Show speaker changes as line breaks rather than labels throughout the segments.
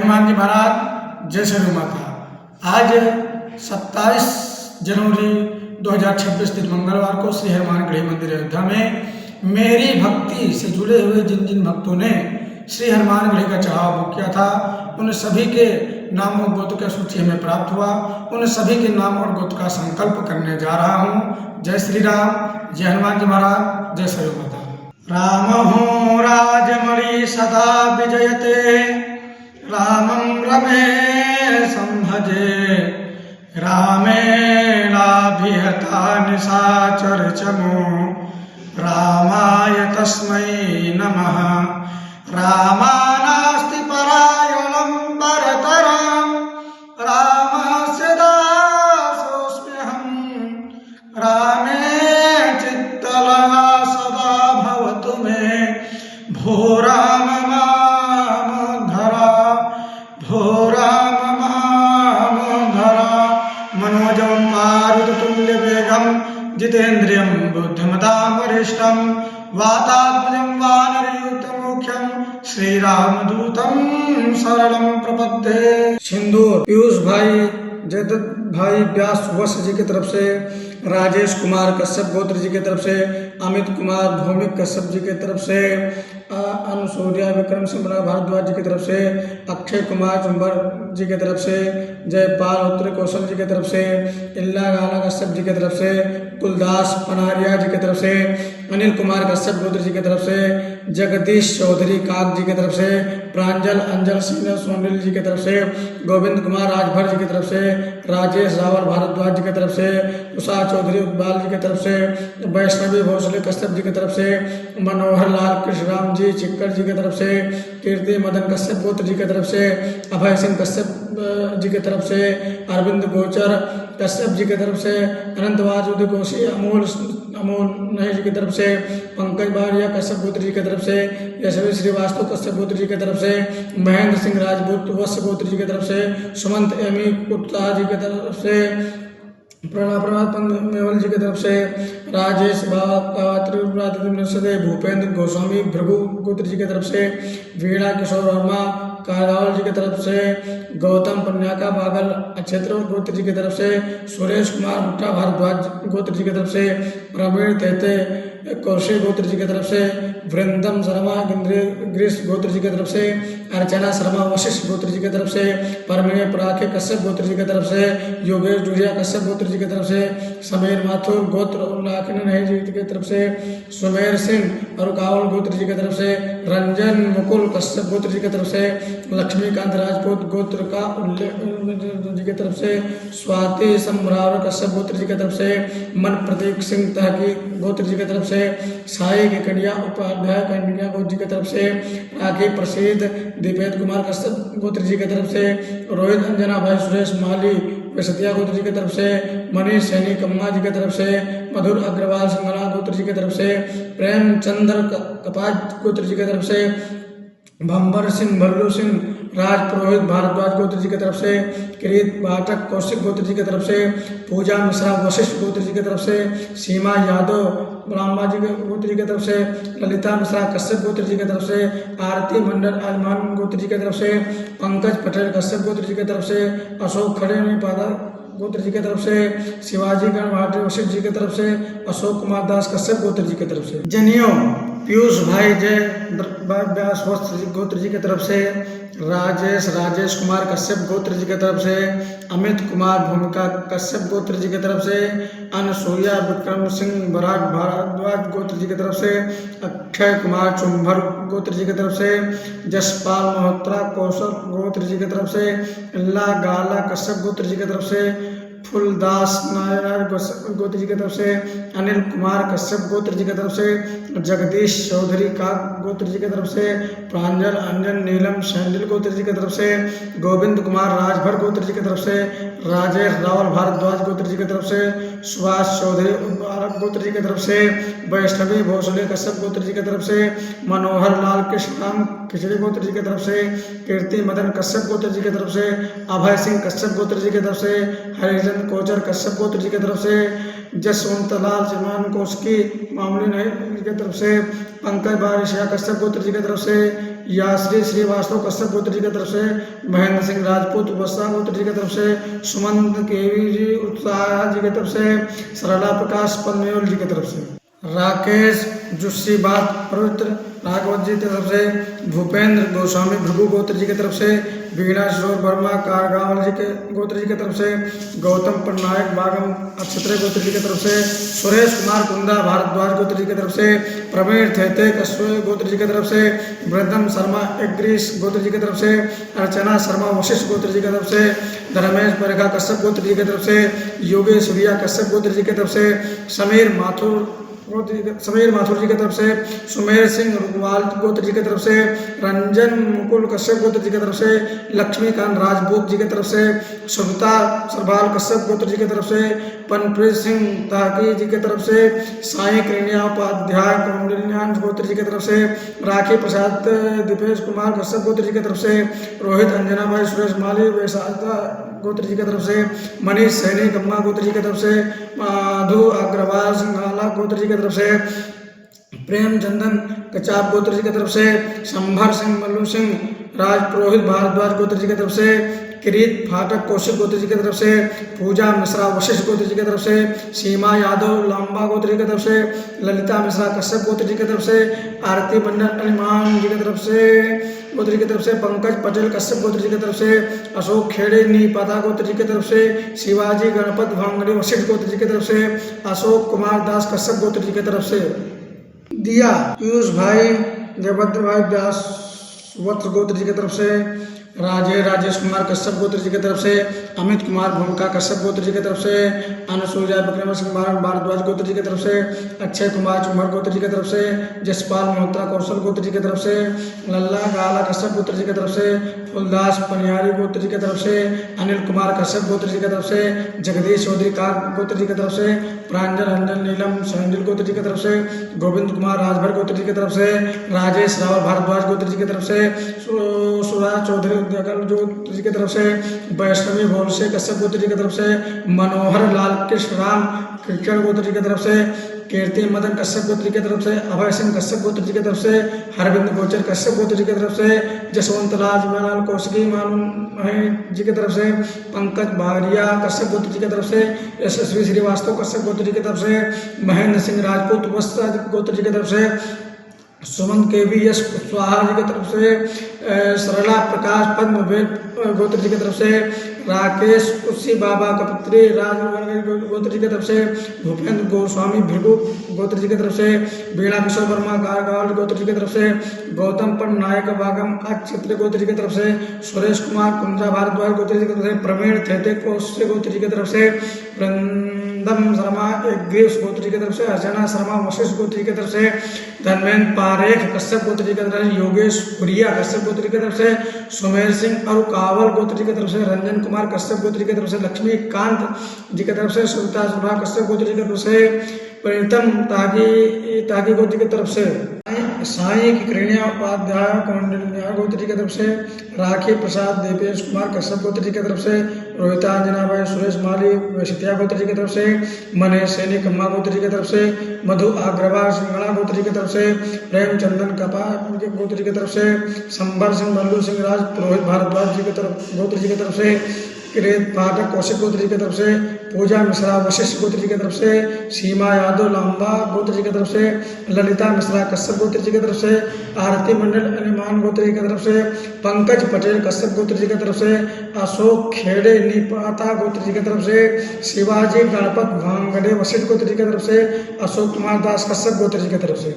हनुमान जी महाराज, जय श्री माता। आज 27 जनवरी 2026 दिन मंगलवार को श्री हनुमान गढ़ी मंदिर अयोध्या में मेरी भक्ति से जुड़े हुए जिन जिन भक्तों ने श्री हनुमान गढ़ी का चढ़ावा बुक किया था, उन सभी के नाम और गोत्र का सूची हमें प्राप्त हुआ। उन सभी के नाम और गोत्र का संकल्प करने जा रहा हूँ। जय श्री राम, जय हनुमान जी महाराज, जय श्री माता। रामो राजमणि सदा विजयते, रामं रमेशं भजे, रामेणाभिहता निशाचरचमो, रामाय तस्मै नमः। रामानास्ति परायणं परतरं, रामस्य दासोऽस्म्यहं, रामे चित्तलहा सदा भवतु मे, भो राम मामोद्धरा, भो राम मामोद्धरा। मनोजं मारुततुल्यवेगं, जितेन्द्रियं बुद्धिमतां वरिष्ठं, वातात्मजं वानरयूथमुख्यं, श्रीरामदूतं शरणं प्रपद्ये। सिंदूर पीयूष भाई, जयदत्त भाई व्यास वत्स जी की तरफ से, राजेश कुमार कश्यप गोत्र जी की तरफ से, अमित कुमार भौमिक कश्यप जी की तरफ से, अनुसूर्या विक्रम सिंह भारद्वाज जी की तरफ से, अक्षय कुमार चुंबर जी की तरफ से, जयपाल उत्तरी कौशल जी की तरफ से, इल्ला गाला कश्यप जी की तरफ से, कुलदास पनारिया जी की तरफ से, अनिल कुमार कश्यप गोत्र जी की तरफ से, जगदीश चौधरी काक जी की तरफ से, प्रांजल अंजल सिंह सोनील जी की तरफ से, गोविंद कुमार राजभर जी की तरफ से, राजेश रावल भारद्वाज जी की तरफ से, उषा चौधरी उद्बाल जी की तरफ से, वैष्णवी भोसले कश्यप जी की तरफ से, मनोहर लाल कृष्णराम जी चिक्कर जी की तरफ से, कीर्ति मदन कश्यप गोत्र जी की तरफ से, अभय सिंह कश्यप जी की तरफ से, अरविंद गोचर कश्यप जी की तरफ से, अनंत वासुदेव कोशी अमोल नहीं जी की तरफ से, पंकज बारिया कश्यप गोत्र जी की तरफ से, यशवी श्रीवास्तव कश्यप गोत्र जी की तरफ से, महेंद्र सिंह राजपूत वत्स गोत्र जी की तरफ से, सुमंत एमी कुत्ता जी की तरफ से, प्रणव मेवल जी की तरफ से, राजेश सदे भूपेंद्र गोस्वामी भृगु गोत्र जी की तरफ से, वीणा किशोर वर्मा कारगावल जी की तरफ से, गौतम पन्याका बागल क्षेत्र गोत्र जी की तरफ से, सुरेश कुमार मुट्ठा भारद्वाज गोत्र जी की तरफ से, प्रवीण तेते कौशिक गोत्र जी की तरफ से, वृंदम शर्मा ग्रीस गोत्र जी की तरफ से, अर्चना शर्मा वशिष्ठ गोत्र जी की तरफ से, परमेय पराखे कश्यप गोत्र जी की तरफ से, योगेश डुरिया कश्यप गोत्र जी की तरफ से, समीर माथुर गोत्र नहीं जी की तरफ से, सुमेर सिंह और कावल गोत्र जी की तरफ से, रंजन मुकुल कश्यप गोत्र जी की तरफ से, लक्ष्मीकांत राजपूत गोत्र का जी की तरफ से, स्वाति सम्रावर कश्यप गोत्र जी की तरफ से, मन प्रतीक सिंह तहकी गोत्र जी की तरफ से, साई की कन्या उपाध्याय कन्या गोत्र जी की तरफ से, राखी प्रसिद्ध दीपेंद्र कुमार कश्यप गोत्र जी की तरफ से, रोहित अंजना भाई सुरेश माली सतिया गोत्र जी की तरफ से, मनीष सैनी कम्मा जी की तरफ से, मधुर अग्रवाल सिंगला गोत्र जी की तरफ से, प्रेमचंद्र कपाज गोत्र जी की तरफ से, भंबर सिंह भल्लू सिंह राज पुरोहित भारद्वाज गोत्र जी की तरफ से, किरीट पाठक कौशिक गोत्र जी की तरफ से, पूजा मिश्रा वशिष्ठ गोत्र जी की तरफ से, सीमा यादव ब्राह्मा जी के गोत्र जी की तरफ से, ललिता मिश्रा कश्यप गोत्र जी की तरफ से, आरती मंडल आजमान गोत्र जी की तरफ से, पंकज पटेल कश्यप गोत्र जी की तरफ से, अशोक खड़े पादा गोत्र जी की तरफ से, शिवाजी गण भाटी वशिष्ठ जी की तरफ से, अशोक कुमार दास कश्यप गोत्र जी की तरफ से, जनियों पीयूष भाई जय व्यास वत्स गोत्र जी की तरफ से, राजेश कुमार कश्यप गोत्र जी की तरफ से, अमित कुमार भूमिका कश्यप गोत्र जी की तरफ से, अनुसूया विक्रम सिंह भारद्वाज गोत्र जी की तरफ से, अक्षय कुमार चुंबर गोत्र जी की तरफ से, जसपाल मल्होत्रा कौशल गोत्र जी की तरफ से, इल्ला गाला कश्यप गोत्र जी की तरफ से, फुलदास नायर गोत्र जी की तरफ से, अनिल कुमार कश्यप गोत्र जी की तरफ से, जगदीश चौधरी काक गोत्र जी की तरफ से, प्रांजल अंजन नीलम सैंडिल गोत्र जी की तरफ से, गोविंद कुमार राजभर गोत्र जी की तरफ से, राजेश रावल भारद्वाज गोत्र जी की तरफ से, सुभाष चौधरी गोत्र जी की तरफ से, वैष्णवी भोसले कश्यप गोत्र जी की तरफ से, मनोहर लाल कृष्णराम खिचड़ी गोत्र जी की तरफ से, कीर्ति मदन कश्यप गोत्र जी की तरफ से, अभय सिंह कश्यप गोत्र जी की तरफ से, हरिचंद कोचर कश्यप गोत्र जी की तरफ से, जसवंत लाल चौहान कोसकी मामूली नहीं की तरफ से, पंकज बारिशिया कश्यप गोत्र जी की तरफ से, या श्रीवास्तव कश्यप गोत्र जी की तरफ से, महेंद्र सिंह राजपूत वत्सा गोत्र जी की तरफ से, सुमंत केवी जी उत्साह जी की तरफ से, सरला प्रकाश पन्नेल जी की तरफ से, राकेश जुस्सीबाद पवित्र राघवत जी की तरफ से, भूपेंद्र गोस्वामी भृगु गोत्र जी की तरफ से, वीणा किशोर वर्मा कारगांव जी के गोत्र जी की तरफ से, गौतम पटनायक बागम अक्षत्र गोत्र जी की तरफ से, सुरेश कुमार कुंदा भारद्वाज गोत्र जी की तरफ से, प्रवीण थेते कश्यप गोत्र जी की तरफ से, वृद्धम शर्मा एग्रीस गोत्र जी की तरफ से, अर्चना शर्मा वशिष्ठ गोत्र जी की तरफ से, धर्मेश बरखा कश्यप गोत्र जी की तरफ से, योगेश सूर्या कश्यप गोत्र जी की तरफ से, समीर माथुर जी की तरफ से, सुमेर सिंह रुकवाल गोत्र जी की तरफ से, रंजन मुकुल कश्यप गोत्र जी की तरफ से, लक्ष्मीकांत राजपूत जी की तरफ से, सुभता सरबाल कश्यप गोत्र जी की तरफ से, पनप्रीत सिंह ताकी जी की तरफ से, साई कृण्या उपाध्याय कौंडिन्यान गोत्र जी की तरफ से, राखी प्रसाद दीपेश कुमार कश्यप गोत्र जी की तरफ से, रोहित अंजना भाई सुरेश माली वैशाखा गोत्र जी की तरफ से, मनीष सैनी गम्मा गोत्र जी की तरफ से, माधु अग्रवाल सिंघाला गोत्र जी की तरफ से, प्रेम चंदन कचाप गोत्र जी की तरफ से, संभर सिंह मल्लू सिंह राज पुरोहित भारद्वाज गोत्र जी की तरफ से, किरीट फाटक कौशिक गोत्र जी की तरफ से, पूजा मिश्रा वशिष्ठ गोत्र जी की तरफ से, सीमा यादव लांबा गोत्र जी की तरफ से, ललिता मिश्रा कश्यप गोत्र जी की तरफ से, आरती मंडल अनिमान जी की तरफ से गोत्र जी की तरफ से, पंकज पटेल कश्यप गोत्र जी की तरफ से, अशोक खेड़े नीपाता गोत्र जी की तरफ से, शिवाजी गणपत भांगड़े वशिष्ठ गोत्र जी की तरफ से, अशोक कुमार दास कश्यप गोत्र जी की तरफ से, दिया पीयूष भाई जयभद्र भाई व्यास वत्स गोत्र जी की तरफ से, राजेश कुमार कश्यप गोत्र जी की तरफ से, अमित कुमार भूमिका कश्यप गोत्र जी की तरफ से, अनुसूया विक्रम सिंह भारद्वाज गोत्र जी की तरफ से, अक्षय कुमार चुमर गोत्र जी की तरफ से, जसपाल मोहत्रा कौशल गोत्र जी की तरफ से, लल्ला गाला कश्यप गोत्र जी की तरफ से, फुलदास पनियारी गोत्र जी की तरफ से, अनिल कुमार कश्यप गोत्र जी की तरफ से, जगदीश चौधरी कार गोत्र जी की तरफ से, प्रांजल रंजन नीलम सैंडिल गोत्र जी की तरफ से, गोविंद कुमार राजभर गोत्र जी की तरफ से, राजेश रावल भारद्वाज गोत्र जी की तरफ से, सुराज चौधरी गोत्र जी की तरफ से, वैष्णवी भोलसे कश्यप गोत्र जी की तरफ से, मनोहर लाल कृष्ण राम कृष्ण गोत्र जी की तरफ से, कीर्ति मदन कश्यप गोत्र जी की तरफ से, अभय सिंह कश्यप गोत्र जी की तरफ से, हरविंद गोचर कश्यप गोत्र जी की तरफ से, जसवंत राज मलाल कौशिकी मालूम जी की तरफ से, पंकज बारिया कश्यप गोत्र जी की तरफ से, यशस्वी श्रीवास्तव कश्यप गोत्र जी की तरफ से, महेंद्र सिंह राजपूत वत्सा गोत्र जी की तरफ से, सुमन के वी एस कुशवाहा जी की तरफ से, सरला प्रकाश पद्मवेल गोत्र जी की तरफ से, राकेश कुर्सी बाबा कपुत्री राज गोत्र जी की तरफ से, भूपेंद्र गोस्वामी भृगु गोत्र जी की तरफ से, वीणा किशोर वर्मा कारगांव गोत्र जी की तरफ से, गौतम पटनायक बागम अक्षत्र गोत्र जी की तरफ से, सुरेश कुमार कुंजा भारद्वाज गोत्र जी की तरफ से, प्रवीण थेते कौशिक गोत्र जी की तरफ से, वृंदम शर्मा एग्रीस गोत्र जी की तरफ से, अर्चना शर्मा वशिष्ठ गोत्र जी की तरफ से, धर्मेंद्र पारेख कश्यप गोत्र जी की तरफ से, योगेश पुरिया कश्यप गोत्र जी की तरफ से, सुमेर सिंह और कावल गोत्र जी की तरफ से, रंजन कुमार कश्यप गोत्र जी की तरफ से, लक्ष्मीकांत जी की तरफ से, सुविता सुभा कश्यप गोत्र जी की तरफ से, प्रीतम तागी गोत्र की तरफ से, साई कृण्या उपाध्याय कौंडिन्या गोत्र जी की तरफ से, राखी प्रसाद दीपेश कुमार कश्यप गोत्र जी की तरफ से, रोहिता अंजना भाई सुरेश माली वैशित्या गोत्र जी की तरफ से, मनीष सैनी कम्मा गोत्र जी की तरफ से, मधु अग्रवाल सिंगड़ा गोत्र जी की तरफ से, प्रेम चंदन कपा गोत्र जी की तरफ से, संभर सिंह मल्लू सिंह राज पुरोहित भारद्वाज जी की तरफ गोत्र जी की तरफ से, किरीट फाटक कौशिक गोत्र जी की तरफ से, पूजा मिश्रा वशिष्ठ गोत्र जी की तरफ से, सीमा यादव लांबा गोत्र जी की तरफ से, ललिता मिश्रा कश्यप गोत्र जी की तरफ से, आरती मंडल अनिमान गोत्र जी की तरफ से, पंकज पटेल कश्यप गोत्र जी की तरफ से, अशोक खेड़े नीपाता गोत्र जी की तरफ से, शिवाजी गणपत भांगड़े वशिष्ठ गोत्र जी की तरफ से, अशोक कुमार दास कश्यप गोत्र जी की तरफ से।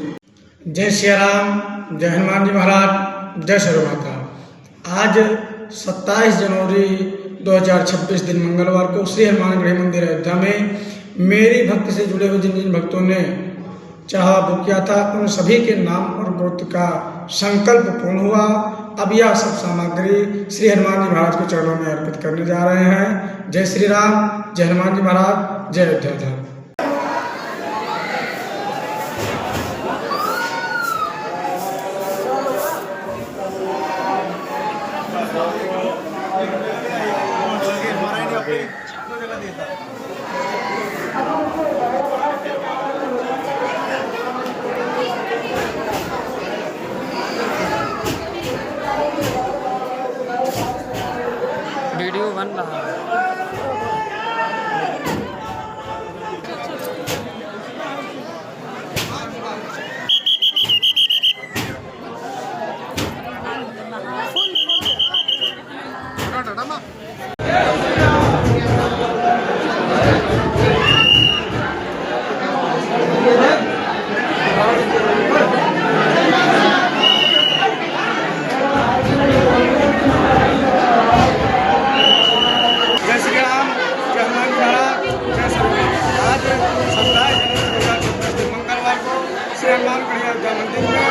जय श्री राम, जय हनुमान जी महाराज, जय श्री माता। आज 27 जनवरी 2026 दिन मंगलवार को श्री हनुमान गृह मंदिर अयोध्या में मेरी भक्ति से जुड़े हुए जिन जिन भक्तों ने चाहा बुक किया था उन सभी के नाम और गोत्र का संकल्प पूर्ण हुआ। अब यह सब सामग्री श्री हनुमान जी महाराज के चरणों में अर्पित करने जा रहे हैं। जय श्री राम, जय हनुमान जी महाराज, जय अयोध्या धाम।
बन रहा है।
जय श्री राम, जय हनुमान महाराज, जय श्री राम। आज 17 जनवरी 2024 मंगलवार को श्री हनुमान गढ़ी अयोध्या मंदिर में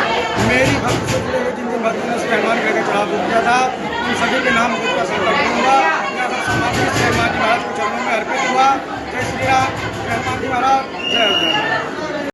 मेरी भक्त से जुड़े हुए जिन जिन भक्तों ने श्री हनुमान गढ़ी का चढ़ाव बुक किया था उन सभी के नाम बुक का संकल्प लूंगा। यह सब सामग्री श्री हनुमान जी महाराज के चरणों में अर्पित हुआ। जय श्री राम, जय हनुमान जी महाराज, जय अयोध्या।